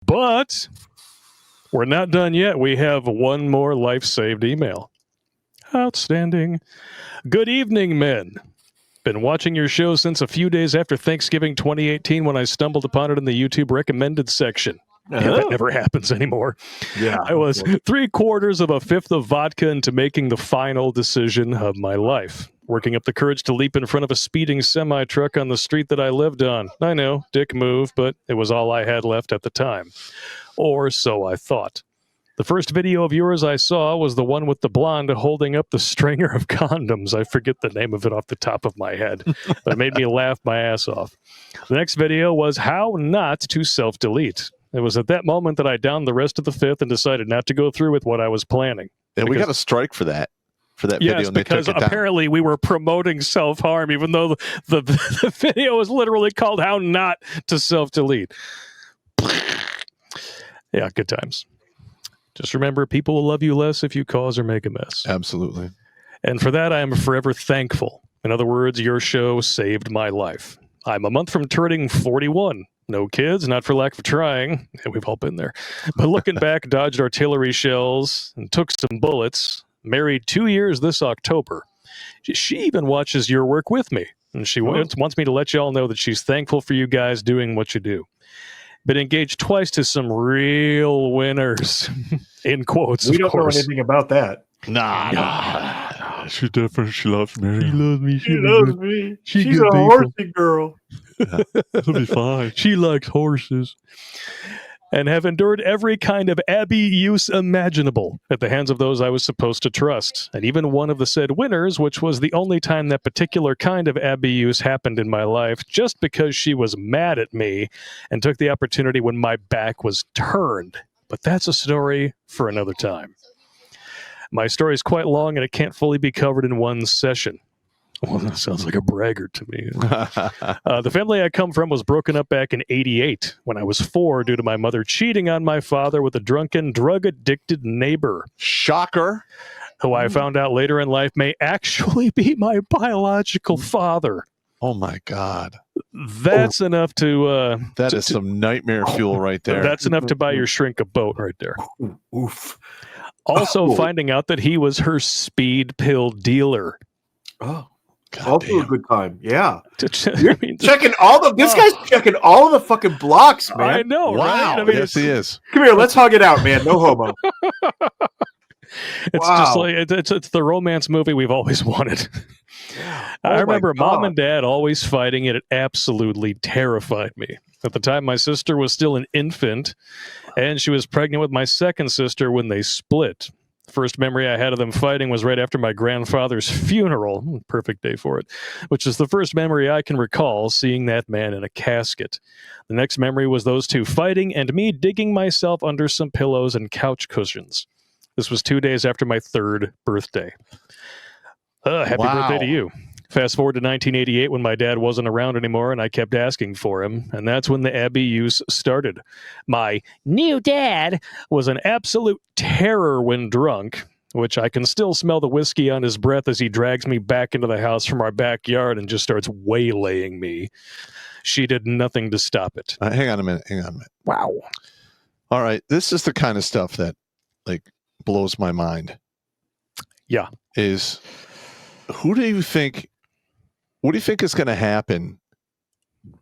But we're not done yet. We have one more life-saved email. Outstanding. Good evening, men. Been watching your show since a few days after Thanksgiving 2018 when I stumbled upon it in the YouTube recommended section. Yeah, that never happens anymore. Yeah, I was 3/4 of a fifth of vodka into making the final decision of my life. Working up the courage to leap in front of a speeding semi-truck on the street that I lived on. I know, dick move, but it was all I had left at the time. Or so I thought. The first video of yours I saw was the one with the blonde holding up the stringer of condoms. I forget the name of it off the top of my head, but it made me laugh my ass off. The next video was how not to self-delete. It was at that moment that I downed the rest of the fifth and decided not to go through with what I was planning. And we got a strike for that video. Yes, and they because took it apparently we were promoting self-harm, even though the video was literally called how not to self-delete. Yeah, good times. Just remember, people will love you less if you cause or make a mess. Absolutely. And for that, I am forever thankful. In other words, your show saved my life. I'm a month from turning 41. No kids, not for lack of trying. Yeah, we've all been there. But looking back, dodged artillery shells and took some bullets. Married 2 years this October. She even watches your work with me. And she wants me to let you all know that she's thankful for you guys doing what you do. Been engaged twice to some real winners. In quotes, we don't know anything about that. Nah. She definitely, she loves me. She loves me. She loves me. She's a horsey girl. Yeah, it'll be fine. She likes horses. And have endured every kind of abuse imaginable at the hands of those I was supposed to trust. And even one of the said winners, which was the only time that particular kind of abuse happened in my life, just because she was mad at me and took the opportunity when my back was turned. But that's a story for another time. My story is quite long and it can't fully be covered in one session. Well, that sounds like a braggart to me. The family I come from was broken up back in '88 when I was 4 due to my mother cheating on my father with a drunken, drug-addicted neighbor. Shocker. Who I found out later in life may actually be my biological father. Oh, my God. That's enough to... That is some nightmare fuel right there. That's enough to buy your shrink a boat right there. Oof. Also finding out that he was her speed pill dealer. Oh. God Also damn. a good time. Yeah. I mean, Checking all the this guy's checking all of the fucking blocks, man. I know, Wow. right? I mean, Yes, he is. Come here, let's hug it out, man. No homo. It's just like it's the romance movie we've always wanted. I remember Mom and Dad always fighting, and it absolutely terrified me. At the time, my sister was still an infant, and she was pregnant with my second sister when they split. First memory I had of them fighting was right after my grandfather's funeral. Perfect day for it. Which is the first memory I can recall seeing that man in a casket. The next memory was those two fighting and me digging myself under some pillows and couch cushions. This was 2 days after my 3rd birthday. Happy birthday to you. Fast forward to 1988 when my dad wasn't around anymore and I kept asking for him, and that's when the abuse started. My new dad was an absolute terror when drunk, which I can still smell the whiskey on his breath as he drags me back into the house from our backyard and just starts waylaying me. She did nothing to stop it. Hang on a minute. Wow. All right. This is the kind of stuff that blows my mind. Yeah. Is what do you think is going to happen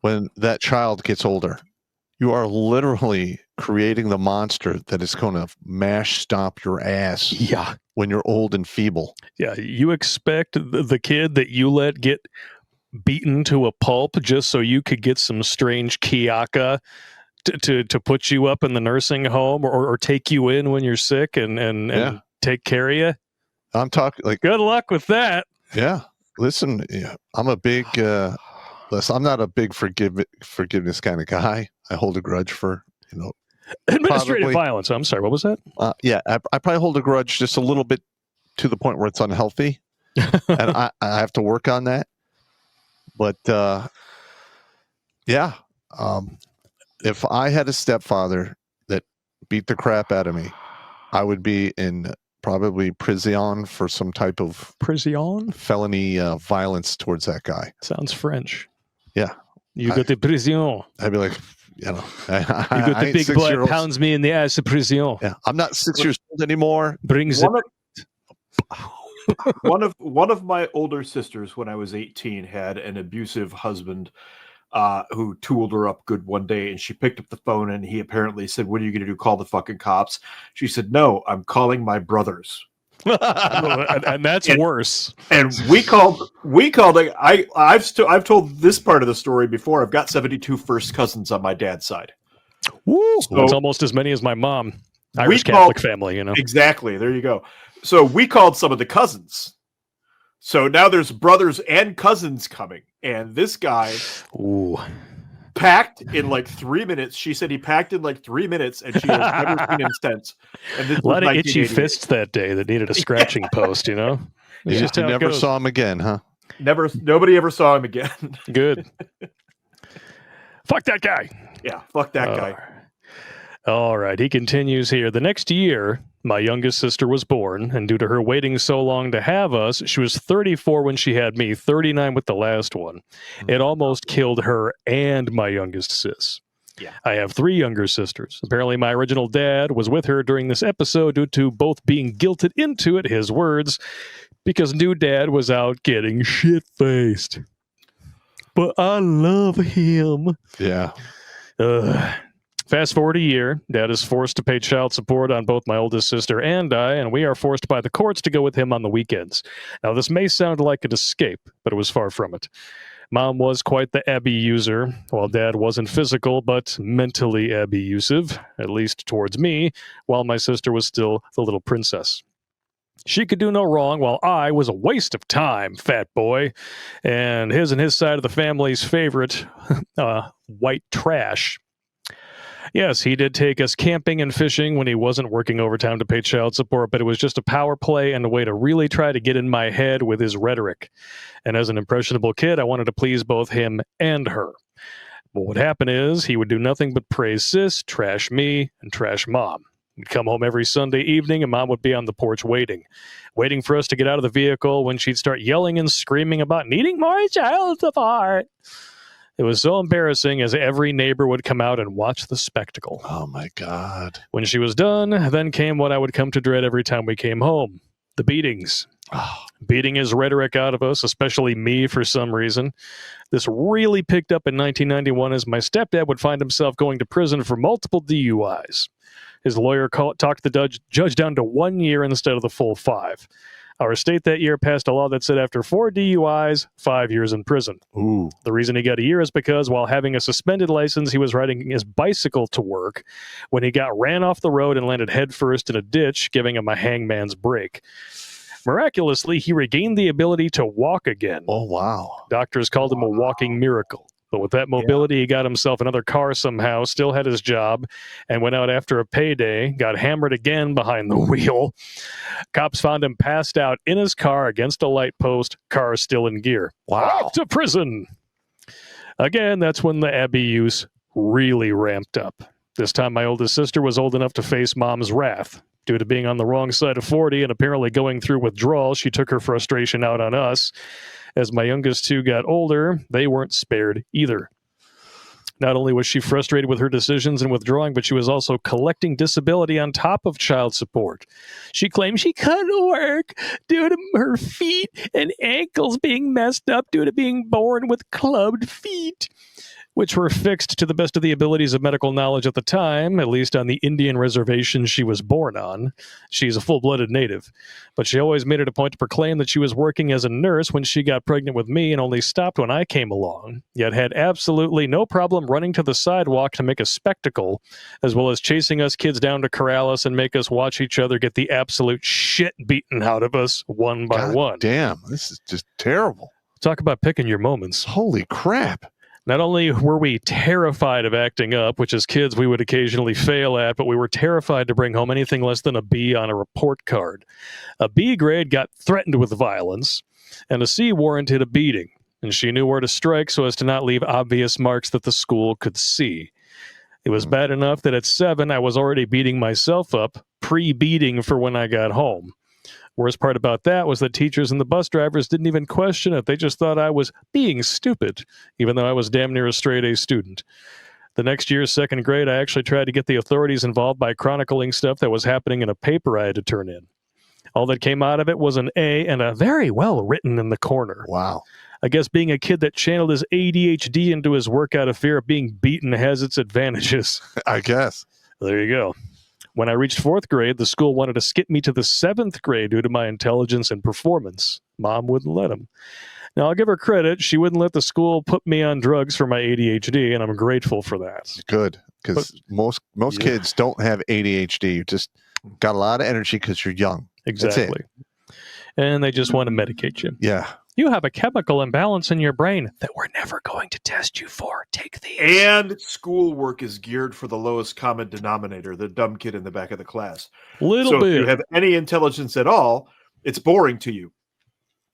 when that child gets older? You are literally creating the monster that is going to mash stomp your ass. Yeah. When you're old and feeble. Yeah. You expect the kid that you let get beaten to a pulp just so you could get some strange Kiaka to put you up in the nursing home or take you in when you're sick and take care of you. I'm talking good luck with that. Yeah. Listen, I'm a big, I'm not a big forgiveness kind of guy. I hold a grudge for, administrative violence. I'm sorry. What was that? I probably hold a grudge just a little bit to the point where it's unhealthy. And I have to work on that. But if I had a stepfather that beat the crap out of me, I would be in probably prison for some type of felony violence towards that guy. Sounds French. Yeah. You go to prison. I'd be like, you know, You got the big boy pounds me in the ass of prison. Yeah, I'm not 6 years old anymore. Brings one of my older sisters, when I was 18, had an abusive husband who tooled her up good one day, and she picked up the phone, and he apparently said, "What are you going to do? Call the fucking cops?" She said, "No, I'm calling my brothers." and that's worse. And we called. I've told this part of the story before. I've got 72 first cousins on my dad's side. Woo! So that's almost as many as my mom. Irish Catholic family, you know. Exactly. There you go. So we called some of the cousins. So now there's brothers and cousins coming, and this guy packed in like 3 minutes. She said he packed in like 3 minutes, and she has never seen him since. And this a lot of itchy fists that day that needed a scratching post, you know? You just never saw him again, huh? Nobody ever saw him again. Good. Fuck that guy. Yeah, fuck that guy. All right, he continues here. The next year, my youngest sister was born, and due to her waiting so long to have us, she was 34 when she had me, 39 with the last one. It almost killed her and my youngest sis. Yeah. I have 3 younger sisters. Apparently, my original dad was with her during this episode due to both being guilted into it, his words, because new dad was out getting shit-faced. But I love him. Yeah. Fast forward a year, Dad is forced to pay child support on both my oldest sister and I, and we are forced by the courts to go with him on the weekends. Now, this may sound like an escape, but it was far from it. Mom was quite the Abby user, while Dad wasn't physical, but mentally abusive, at least towards me, while my sister was still the little princess. She could do no wrong, while I was a waste of time, fat boy, and his side of the family's favorite, white trash. Yes, he did take us camping and fishing when he wasn't working overtime to pay child support, but it was just a power play and a way to really try to get in my head with his rhetoric. And as an impressionable kid, I wanted to please both him and her. But what happened is he would do nothing but praise sis, trash me, and trash mom. We'd come home every Sunday evening, and Mom would be on the porch waiting for us to get out of the vehicle when she'd start yelling and screaming about needing more child support. It was so embarrassing as every neighbor would come out and watch the spectacle. Oh, my God. When she was done, then came what I would come to dread every time we came home, the beatings. Beating his rhetoric out of us, especially me for some reason. This really picked up in 1991 as my stepdad would find himself going to prison for multiple DUIs. His lawyer talked the judge down to 1 year instead of the full 5. Our state that year passed a law that said after 4 DUIs, 5 years in prison. Ooh. The reason he got a year is because while having a suspended license, he was riding his bicycle to work when he got ran off the road and landed headfirst in a ditch, giving him a hangman's break. Miraculously, he regained the ability to walk again. Oh, wow. Doctors called him a walking miracle. But with that mobility, he got himself another car somehow, still had his job, and went out after a payday, got hammered again behind the wheel. Cops found him passed out in his car against a light post, car still in gear. Wow. Off to prison. Again, that's when the Abby use really ramped up. This time, my oldest sister was old enough to face Mom's wrath. Due to being on the wrong side of 40 and apparently going through withdrawal, she took her frustration out on us. As my youngest 2 got older, they weren't spared either. Not only was she frustrated with her decisions and withdrawing, but she was also collecting disability on top of child support. She claimed she couldn't work due to her feet and ankles being messed up due to being born with clubbed feet, which were fixed to the best of the abilities of medical knowledge at the time, at least on the Indian reservation she was born on. She's a full-blooded native. But she always made it a point to proclaim that she was working as a nurse when she got pregnant with me and only stopped when I came along, yet had absolutely no problem running to the sidewalk to make a spectacle, as well as chasing us kids down to corral us and make us watch each other get the absolute shit beaten out of us one by one. Damn, this is just terrible. Talk about picking your moments. Holy crap. Not only were we terrified of acting up, which as kids we would occasionally fail at, but we were terrified to bring home anything less than a B on a report card. A B grade got threatened with violence, and a C warranted a beating, and she knew where to strike so as to not leave obvious marks that the school could see. It was bad enough that at 7 I was already beating myself up, pre-beating for when I got home. Worst part about that was that teachers and the bus drivers didn't even question it. They just thought I was being stupid, even though I was damn near a straight A student. The next year, second grade, I actually tried to get the authorities involved by chronicling stuff that was happening in a paper I had to turn in. All that came out of it was an A and a very well written in the corner. Wow. I guess being a kid that channeled his ADHD into his work out of fear of being beaten has its advantages. I guess. There you go. When I reached fourth grade, the school wanted to skip me to the seventh grade due to my intelligence and performance. Mom wouldn't let him. Now, I'll give her credit. She wouldn't let the school put me on drugs for my ADHD, and I'm grateful for that. Good, because most kids don't have ADHD. You just got a lot of energy because you're young. Exactly. And they just want to medicate you. Yeah. You have a chemical imbalance in your brain that we're never going to test you for. Take these. And schoolwork is geared for the lowest common denominator, the dumb kid in the back of the class. Little bit. If you have any intelligence at all, it's boring to you.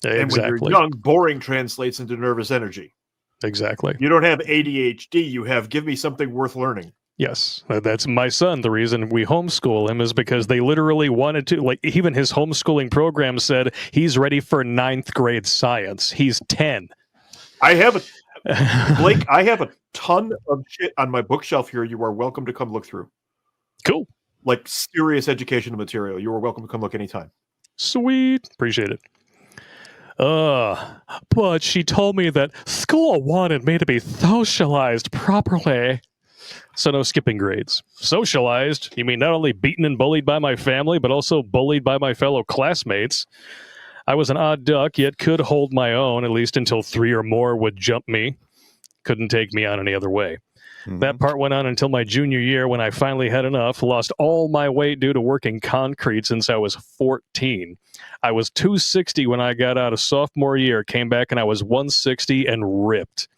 Exactly. And when you're young, boring translates into nervous energy. Exactly. You don't have ADHD. You have give me something worth learning. Yes, that's my son. The reason we homeschool him is because they literally wanted to, like, even his homeschooling program said he's ready for 9th grade science. He's 10. Blake, I have a ton of shit on my bookshelf here. You are welcome to come look through. Cool. Like serious educational material. You are welcome to come look anytime. Sweet. Appreciate it. But she told me that school wanted me to be socialized properly. So no skipping grades. Socialized? You mean not only beaten and bullied by my family, but also bullied by my fellow classmates? I was an odd duck, yet could hold my own, at least until 3 or more would jump me. Couldn't take me on any other way. Mm-hmm. That part went on until my junior year when I finally had enough, lost all my weight due to working concrete since I was 14. I was 260 when I got out of sophomore year, came back and I was 160 and ripped.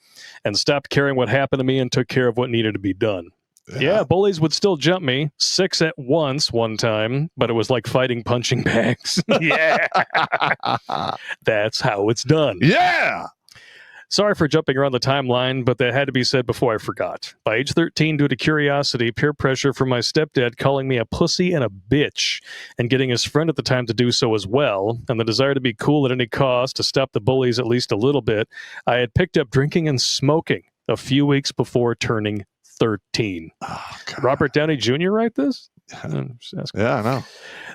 And stopped caring what happened to me and took care of what needed to be done. Yeah, bullies would still jump me, 6 at once one time, but it was like fighting punching bags. Yeah. That's how it's done. Yeah. Sorry for jumping around the timeline, but that had to be said before I forgot. By age 13, due to curiosity, peer pressure from my stepdad calling me a pussy and a bitch, and getting his friend at the time to do so as well, and the desire to be cool at any cost, to stop the bullies at least a little bit, I had picked up drinking and smoking a few weeks before turning 13. Oh, Robert Downey Jr. write this? Yeah, I know.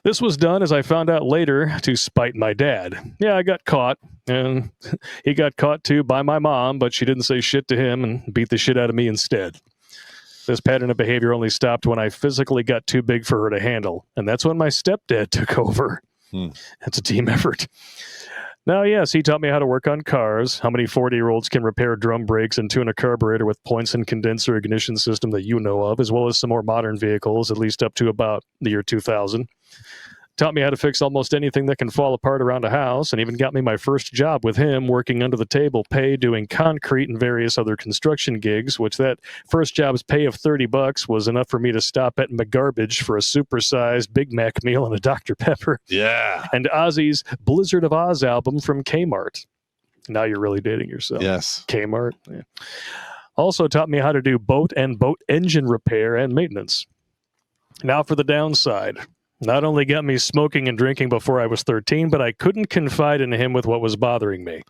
This was done, as I found out later, to spite my dad. Yeah, I got caught, and he got caught too by my mom, but she didn't say shit to him and beat the shit out of me instead. This pattern of behavior only stopped when I physically got too big for her to handle, and that's when my stepdad took over. It's a team effort. Now, yes, he taught me how to work on cars, how many 40-year-olds can repair drum brakes and tune a carburetor with points and condenser ignition system that you know of, as well as some more modern vehicles, at least up to about the year 2000. Taught me how to fix almost anything that can fall apart around a house, and even got me my first job with him working under the table pay, doing concrete and various other construction gigs, which that first job's pay of $30 was enough for me to stop at McGarbage for a supersized Big Mac meal and a Dr. Pepper. Yeah. And Ozzy's Blizzard of Oz album from Kmart. Now you're really dating yourself. Yes. Kmart. Yeah. Also taught me how to do boat and boat engine repair and maintenance. Now for the downside. Not only got me smoking and drinking before I was 13, but I couldn't confide in him with what was bothering me.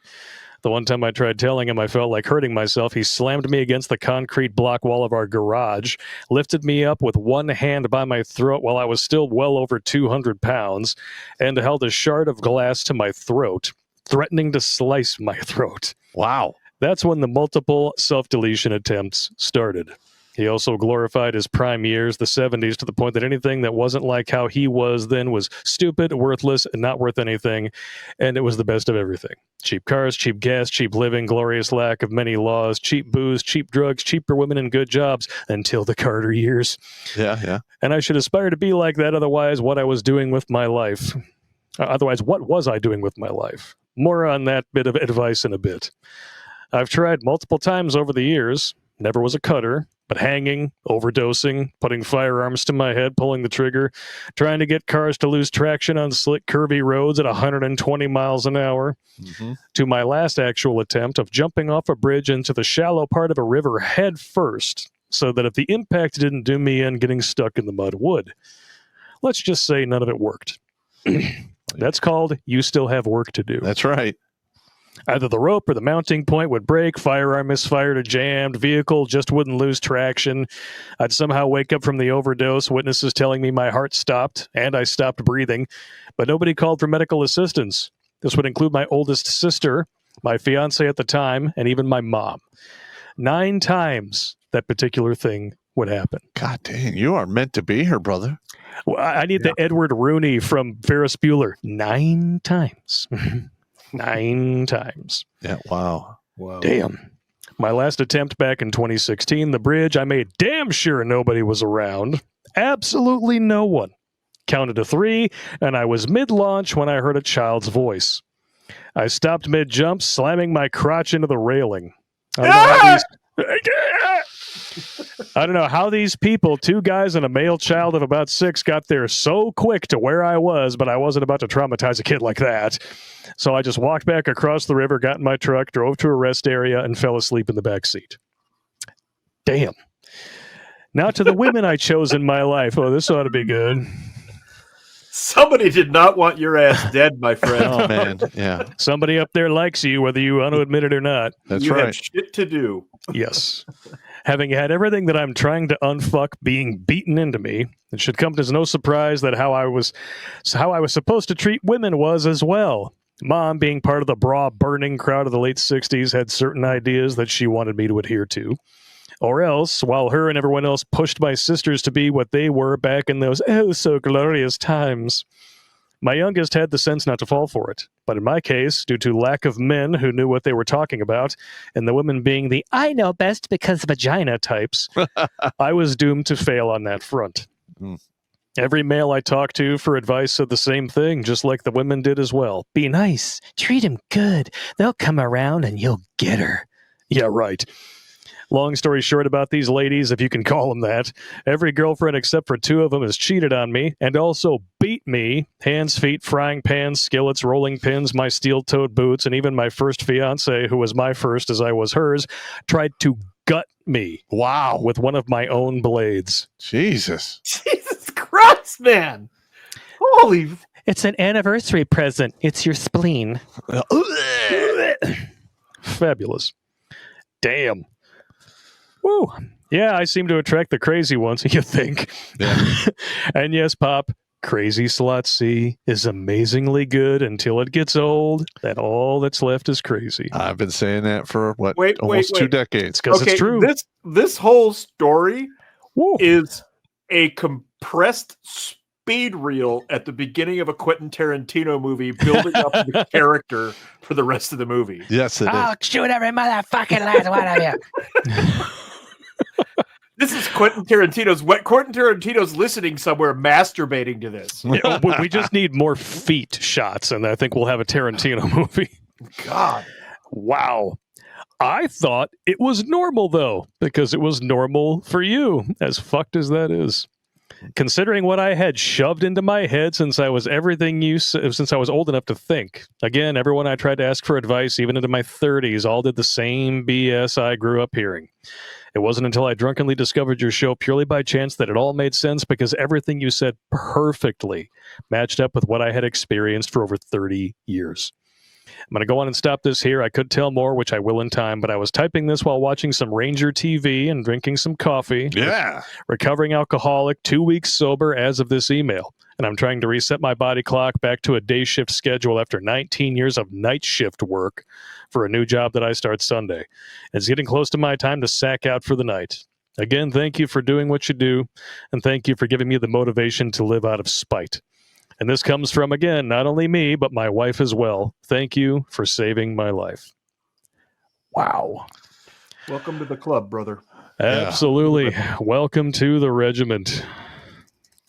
The one time I tried telling him I felt like hurting myself, he slammed me against the concrete block wall of our garage, lifted me up with one hand by my throat while I was still well over 200 pounds, and held a shard of glass to my throat, threatening to slice my throat. Wow. That's when the multiple self-deletion attempts started. He also glorified his prime years, the 70s, to the point that anything that wasn't like how he was then was stupid, worthless, and not worth anything, and it was the best of everything. Cheap cars, cheap gas, cheap living, glorious lack of many laws, cheap booze, cheap drugs, cheaper women, and good jobs, until the Carter years. Yeah. And I should aspire to be like that, otherwise what was I doing with my life? More on that bit of advice in a bit. I've tried multiple times over the years, never was a cutter, but hanging, overdosing, putting firearms to my head, pulling the trigger, trying to get cars to lose traction on slick, curvy roads at 120 miles an hour, to my last actual attempt of jumping off a bridge into the shallow part of a river head first, so that if the impact didn't do me in, getting stuck in the mud would. Let's just say none of it worked. That's called you still have work to do. That's right. Either the rope or the mounting point would break, firearm misfired or jammed, vehicle just wouldn't lose traction. I'd somehow wake up from the overdose, witnesses telling me my heart stopped and I stopped breathing, but nobody called for medical assistance. This would include my oldest sister, my fiance at the time, and even my mom. 9 times that particular thing would happen. God dang, you are meant to be here, brother. Well, I need the Edward Rooney from Ferris Bueller. 9 times. 9 times. Yeah, wow. Damn. My last attempt back in 2016, the bridge, I made damn sure nobody was around. Absolutely no one. Counted to 3, and I was mid-launch when I heard a child's voice. I stopped mid-jump, slamming my crotch into the railing. I don't know how these people, 2 guys and a male child of about 6, got there so quick to where I was, but I wasn't about to traumatize a kid like that. So I just walked back across the river, got in my truck, drove to a rest area, and fell asleep in the back seat. Damn. Now to the women I chose in my life. Oh, this ought to be good. Somebody did not want your ass dead, my friend. Oh, man. Yeah. Somebody up there likes you, whether you want to admit it or not. That's you right. had shit to do. Yes. Having had everything that I'm trying to unfuck being beaten into me, it should come as no surprise that how I was supposed to treat women was as well. Mom, being part of the bra-burning crowd of the late 60s, had certain ideas that she wanted me to adhere to. Or else, while her and everyone else pushed my sisters to be what they were back in those oh-so-glorious times, my youngest had the sense not to fall for it. But in my case, due to lack of men who knew what they were talking about, and the women being the I know best because vagina types, I was doomed to fail on that front. Every male I talked to for advice said the same thing, just like the women did as well. Be nice. Treat him good. They'll come around and you'll get her. Yeah, right. Long story short about these ladies, if you can call them that, every girlfriend except for 2 of them has cheated on me and also beat me. Hands, feet, frying pans, skillets, rolling pins, my steel-toed boots, and even my first fiance, who was my first as I was hers, tried to gut me. Wow. With one of my own blades. Jesus. Jesus Christ, man. Holy. It's an anniversary present. It's your spleen. Fabulous. Damn. Woo. Yeah, I seem to attract the crazy ones, you think. Yeah. And yes, Popp, Crazy Slot C is amazingly good until it gets old. Then all that's left is crazy. I've been saying that for, almost 2 decades. Because it's true. This whole story Woo. is a compressed speed reel at the beginning of a Quentin Tarantino movie, building up the character for the rest of the movie. Yes, it is. I'll shoot every motherfucking last one of you. This is Quentin Tarantino's listening somewhere, masturbating to this. Yeah, we just need more feet shots, and I think we'll have a Tarantino movie. God. Wow. I thought it was normal, though, because it was normal for you, as fucked as that is. Considering what I had shoved into my head since I was since I was old enough to think. Again, everyone I tried to ask for advice, even into my 30s, all did the same BS I grew up hearing. It wasn't until I drunkenly discovered your show purely by chance that it all made sense, because everything you said perfectly matched up with what I had experienced for over 30 years. I'm going to go on and stop this here. I could tell more, which I will in time, but I was typing this while watching some Ranger TV and drinking some coffee. Yeah. Recovering alcoholic, 2 weeks sober as of this email. And I'm trying to reset my body clock back to a day shift schedule after 19 years of night shift work for a new job that I start Sunday. It's getting close to my time to sack out for the night. Again, thank you for doing what you do, and thank you for giving me the motivation to live out of spite. And this comes from, again, not only me, but my wife as well. Thank you for saving my life. Wow. Welcome to the club, brother. Absolutely. Welcome to the regiment.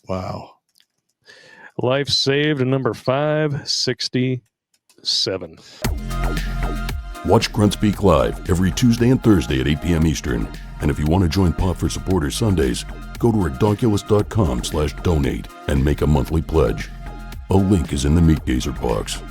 Wow. Life saved, number 567. Watch Grunt Speak live every Tuesday and Thursday at 8 p.m. Eastern. And if you want to join Popp for Supporters Sundays, go to redonkulous.com/donate and make a monthly pledge. A link is in the Meat Gazer box.